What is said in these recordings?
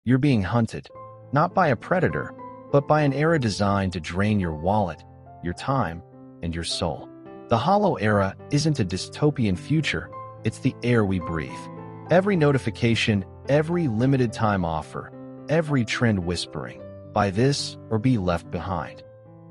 You're being hunted, not by a predator, but by an era designed to drain your wallet, your time, and your soul. The hollow era isn't a dystopian future, it's the air we breathe. Every notification, every limited time offer, every trend whispering, buy this or be left behind.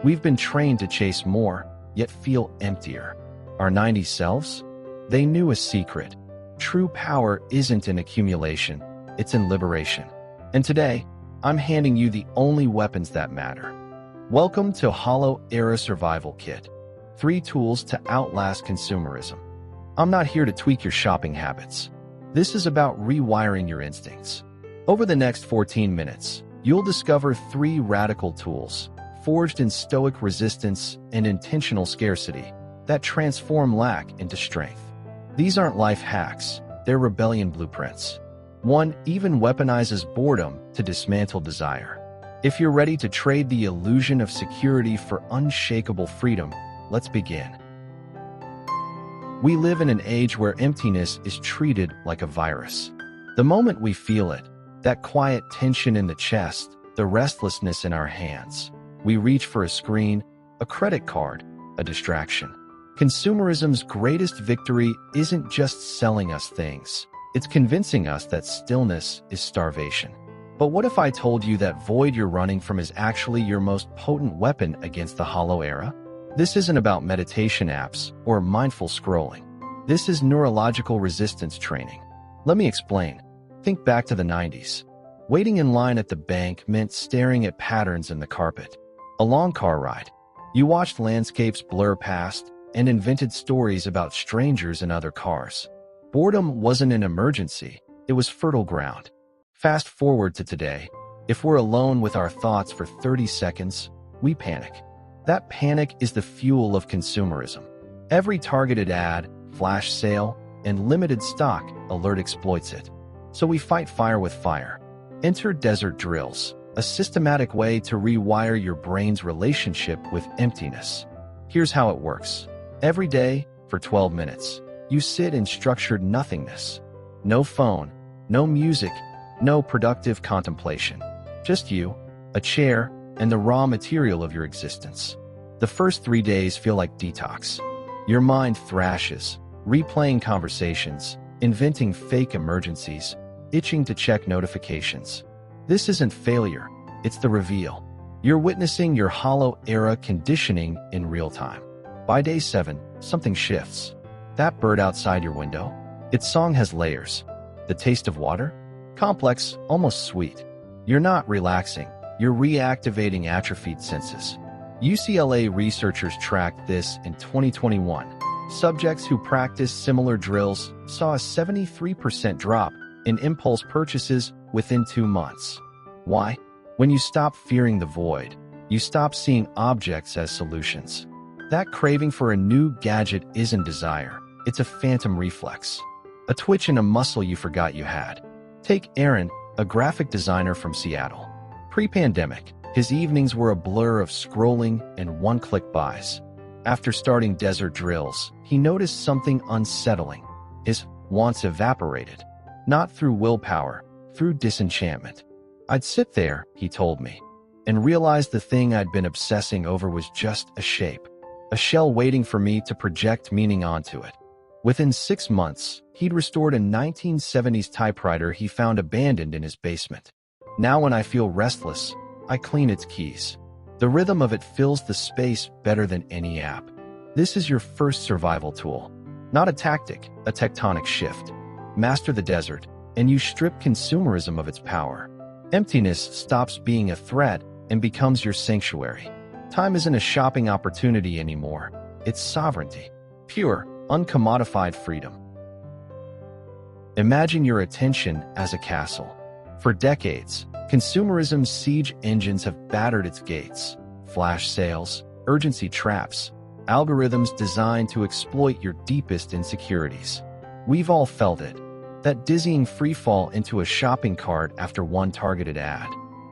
We've been trained to chase more, yet feel emptier. Our 90s selves? They knew a secret. True power isn't in accumulation, it's in liberation. And today, I'm handing you the only weapons that matter. Welcome to Hollow Era Survival Kit. 3 tools to outlast consumerism. I'm not here to tweak your shopping habits. This is about rewiring your instincts. Over the next 14 minutes, you'll discover 3 radical tools, forged in stoic resistance and intentional scarcity, that transform lack into strength. These aren't life hacks, they're rebellion blueprints. One even weaponizes boredom to dismantle desire. If you're ready to trade the illusion of security for unshakable freedom, let's begin. We live in an age where emptiness is treated like a virus. The moment we feel it, that quiet tension in the chest, the restlessness in our hands, we reach for a screen, a credit card, a distraction. Consumerism's greatest victory isn't just selling us things. It's convincing us that stillness is starvation. But what if I told you that void you're running from is actually your most potent weapon against the hollow era? This isn't about meditation apps or mindful scrolling. This is neurological resistance training. Let me explain. Think back to the 90s. Waiting in line at the bank meant staring at patterns in the carpet. A long car ride. You watched landscapes blur past and invented stories about strangers in other cars. Boredom wasn't an emergency, it was fertile ground. Fast forward to today. If we're alone with our thoughts for 30 seconds, we panic. That panic is the fuel of consumerism. Every targeted ad, flash sale, and limited stock alert exploits it. So we fight fire with fire. Enter desert drills, a systematic way to rewire your brain's relationship with emptiness. Here's how it works. Every day, for 12 minutes, you sit in structured nothingness. No phone, no music, no productive contemplation. Just you, a chair, and the raw material of your existence. The first 3 days feel like detox. Your mind thrashes, replaying conversations, inventing fake emergencies, itching to check notifications. This isn't failure, it's the reveal. You're witnessing your hollow era conditioning in real time. By day 7, something shifts. That bird outside your window, its song has layers. The taste of water? Complex, almost sweet. You're not relaxing, you're reactivating atrophied senses. UCLA researchers tracked this in 2021. Subjects who practiced similar drills saw a 73% drop in impulse purchases within 2 months. Why? When you stop fearing the void, you stop seeing objects as solutions. That craving for a new gadget isn't desire, it's a phantom reflex. A twitch in a muscle you forgot you had. Take Aaron, a graphic designer from Seattle. Pre-pandemic, his evenings were a blur of scrolling and one-click buys. After starting desert drills, he noticed something unsettling. His wants evaporated. Not through willpower, through disenchantment. I'd sit there, he told me, and realize the thing I'd been obsessing over was just a shape. A shell waiting for me to project meaning onto it. Within 6 months, he'd restored a 1970s typewriter he found abandoned in his basement. Now when I feel restless, I clean its keys. The rhythm of it fills the space better than any app. This is your first survival tool. Not a tactic, a tectonic shift. Master the desert, and you strip consumerism of its power. Emptiness stops being a threat and becomes your sanctuary. Time isn't a shopping opportunity anymore. It's sovereignty. Pure, uncommodified freedom. Imagine your attention as a castle. For decades, consumerism's siege engines have battered its gates. Flash sales, urgency traps, algorithms designed to exploit your deepest insecurities. We've all felt it. That dizzying freefall into a shopping cart after one targeted ad.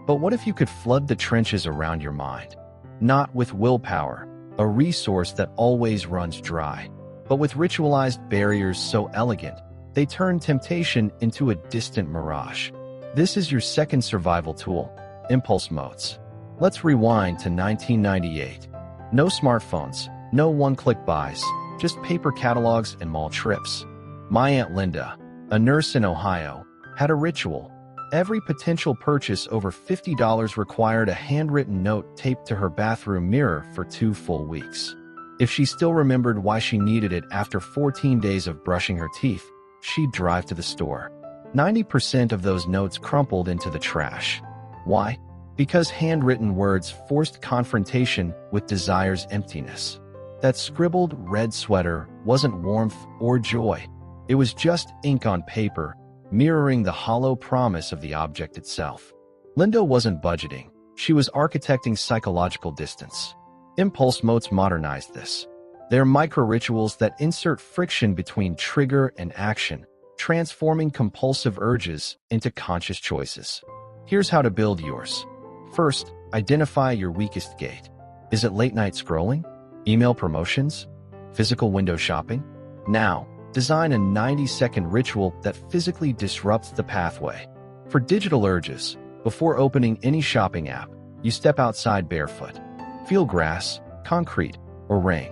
But what if you could flood the trenches around your mind? Not with willpower, a resource that always runs dry, but with ritualized barriers so elegant, they turn temptation into a distant mirage. This is your second survival tool, impulse moats. Let's rewind to 1998. No smartphones, no one-click buys, just paper catalogs and mall trips. My Aunt Linda, a nurse in Ohio, had a ritual. Every potential purchase over $50 required a handwritten note taped to her bathroom mirror for 2 full weeks. If she still remembered why she needed it after 14 days of brushing her teeth, she'd drive to the store. 90% of those notes crumpled into the trash. Why? Because handwritten words forced confrontation with desire's emptiness. That scribbled red sweater wasn't warmth or joy. It was just ink on paper, mirroring the hollow promise of the object itself. Linda wasn't budgeting. She was architecting psychological distance. Impulse moats modernized this. They're micro-rituals that insert friction between trigger and action, transforming compulsive urges into conscious choices. Here's how to build yours. First, identify your weakest gate. Is it late-night scrolling? Email promotions? Physical window shopping? Now, design a 90-second ritual that physically disrupts the pathway. For digital urges, before opening any shopping app, you step outside barefoot. Feel grass, concrete, or rain.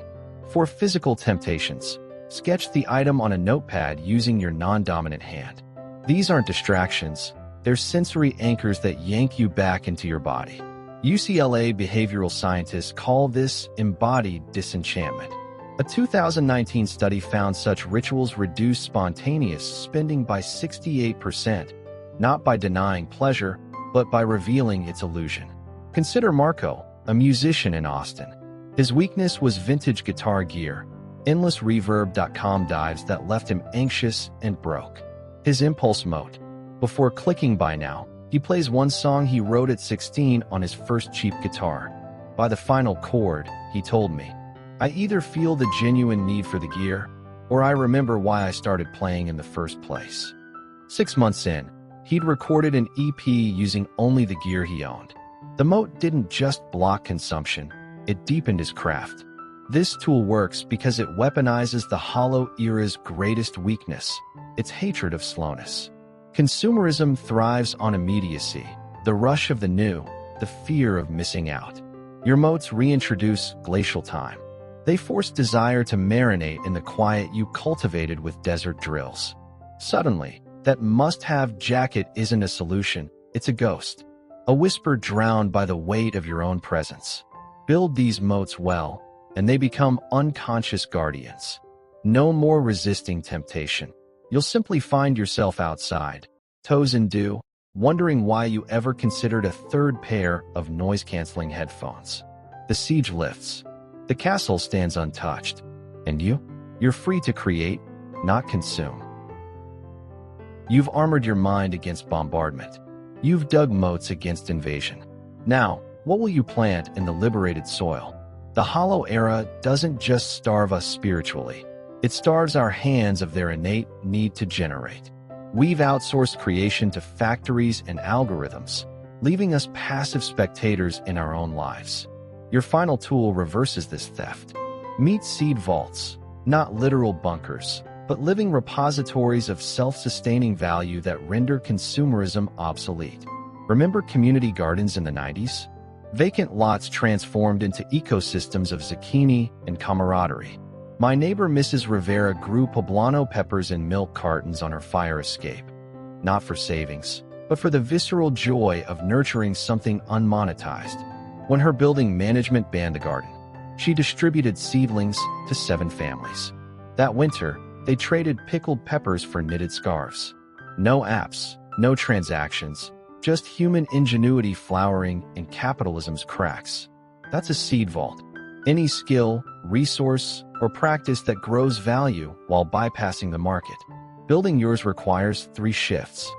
For physical temptations, sketch the item on a notepad using your non-dominant hand. These aren't distractions, they're sensory anchors that yank you back into your body. UCLA behavioral scientists call this embodied disenchantment. A 2019 study found such rituals reduce spontaneous spending by 68%, not by denying pleasure, but by revealing its illusion. Consider Marco, a musician in Austin. His weakness was vintage guitar gear, endless reverb.com dives that left him anxious and broke. His impulse moat. Before clicking buy now, he plays one song he wrote at 16 on his first cheap guitar. By the final chord, he told me, I either feel the genuine need for the gear, or I remember why I started playing in the first place. 6 months in, he'd recorded an EP using only the gear he owned. The moat didn't just block consumption, it deepened his craft. This tool works because it weaponizes the hollow era's greatest weakness, its hatred of slowness. Consumerism thrives on immediacy, the rush of the new, the fear of missing out. Your moats reintroduce glacial time. They force desire to marinate in the quiet you cultivated with desert drills. Suddenly, that must-have jacket isn't a solution, it's a ghost. A whisper drowned by the weight of your own presence. Build these moats well, and they become unconscious guardians. No more resisting temptation. You'll simply find yourself outside, toes in dew, wondering why you ever considered a third pair of noise-canceling headphones. The siege lifts. The castle stands untouched. And you? You're free to create, not consume. You've armored your mind against bombardment. You've dug moats against invasion. Now, what will you plant in the liberated soil? The hollow era doesn't just starve us spiritually. It starves our hands of their innate need to generate. We've outsourced creation to factories and algorithms, leaving us passive spectators in our own lives. Your final tool reverses this theft. Meet seed vaults, not literal bunkers, but living repositories of self-sustaining value that render consumerism obsolete. Remember community gardens in the 90s? Vacant lots transformed into ecosystems of zucchini and camaraderie. My neighbor Mrs. Rivera grew poblano peppers in milk cartons on her fire escape. Not for savings, but for the visceral joy of nurturing something unmonetized. When her building management banned the garden, she distributed seedlings to 7 families. That winter, they traded pickled peppers for knitted scarves. No apps, no transactions, just human ingenuity flowering in capitalism's cracks. That's a seed vault. Any skill, resource, or practice that grows value while bypassing the market. Building yours requires 3 shifts.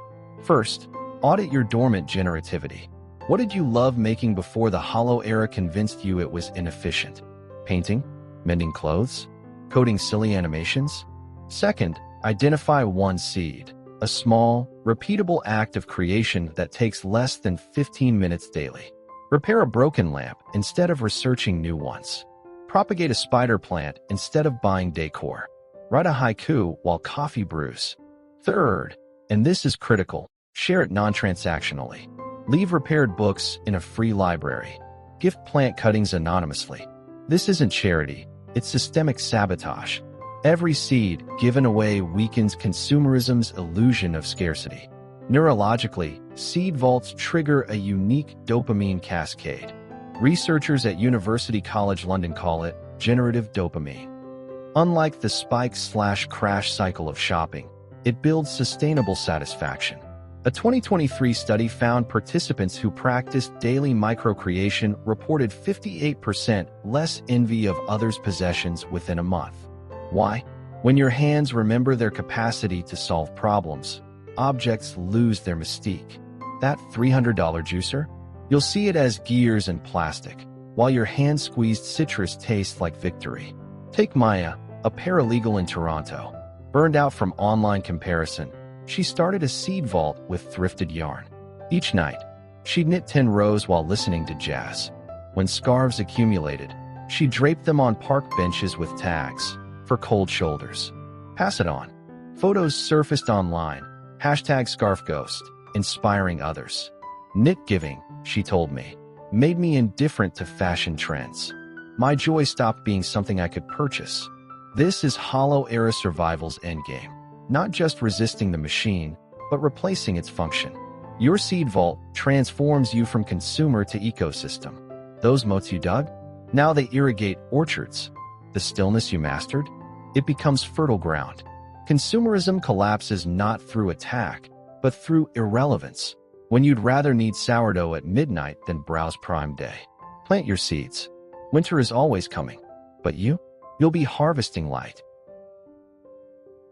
First, audit your dormant generativity. What did you love making before the hollow era convinced you it was inefficient? Painting? Mending clothes? Coding silly animations? Second, identify one seed, a small, repeatable act of creation that takes less than 15 minutes daily. Repair a broken lamp instead of researching new ones. Propagate a spider plant instead of buying decor. Write a haiku while coffee brews. Third, and this is critical, Share it non-transactionally. Leave repaired books in a free library. Gift plant cuttings anonymously. This isn't charity, it's systemic sabotage. Every seed given away weakens consumerism's illusion of scarcity. Neurologically, seed vaults trigger a unique dopamine cascade. Researchers at University College London call it generative dopamine. Unlike the spike/crash cycle of shopping, it builds sustainable satisfaction. A 2023 study found participants who practiced daily micro-creation reported 58% less envy of others' possessions within a month. Why? When your hands remember their capacity to solve problems, objects lose their mystique. That $300 juicer? You'll see it as gears and plastic, while your hand-squeezed citrus tastes like victory. Take Maya, a paralegal in Toronto. Burned out from online comparison, she started a seed vault with thrifted yarn. Each night, she'd knit 10 rows while listening to jazz. When scarves accumulated, she draped them on park benches with tags for cold shoulders. Pass it on. Photos surfaced online, #ScarfGhost, inspiring others. Knit giving, she told me, made me indifferent to fashion trends. My joy stopped being something I could purchase. This is Hollow Era survival's endgame. Not just resisting the machine, but replacing its function. Your seed vault transforms you from consumer to ecosystem. Those moats you dug? Now they irrigate orchards. The stillness you mastered? It becomes fertile ground. Consumerism collapses not through attack, but through irrelevance. When you'd rather need sourdough at midnight than browse Prime Day. Plant your seeds. Winter is always coming. But you'll be harvesting light.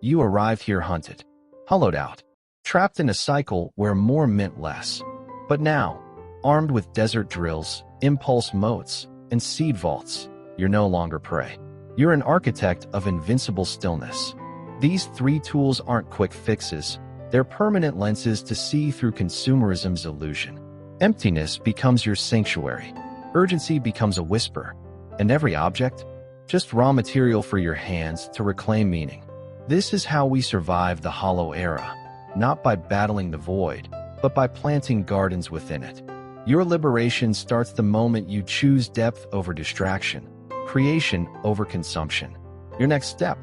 You arrived here hunted, hollowed out, trapped in a cycle where more meant less. But now, armed with desert drills, impulse moats, and seed vaults, you're no longer prey. You're an architect of invincible stillness. These 3 tools aren't quick fixes, they're permanent lenses to see through consumerism's illusion. Emptiness becomes your sanctuary. Urgency becomes a whisper. And every object? Just raw material for your hands to reclaim meaning. This is how we survive the hollow era, not by battling the void, but by planting gardens within it. Your liberation starts the moment you choose depth over distraction, creation over consumption. Your next step,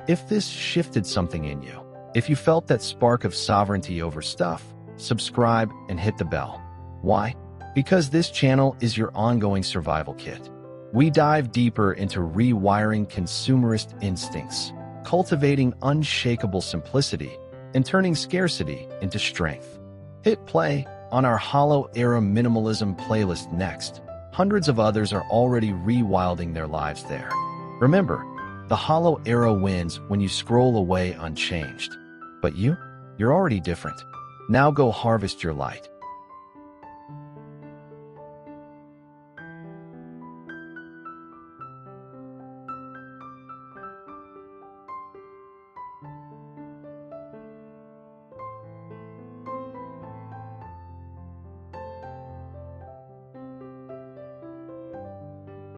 if this shifted something in you, if you felt that spark of sovereignty over stuff, subscribe and hit the bell. Why? Because this channel is your ongoing survival kit. We dive deeper into rewiring consumerist instincts, cultivating unshakable simplicity, and turning scarcity into strength. Hit play on our Hollow Era Minimalism playlist next. Hundreds of others are already rewilding their lives there. Remember, the Hollow Era wins when you scroll away unchanged. But you're already different. Now go harvest your light.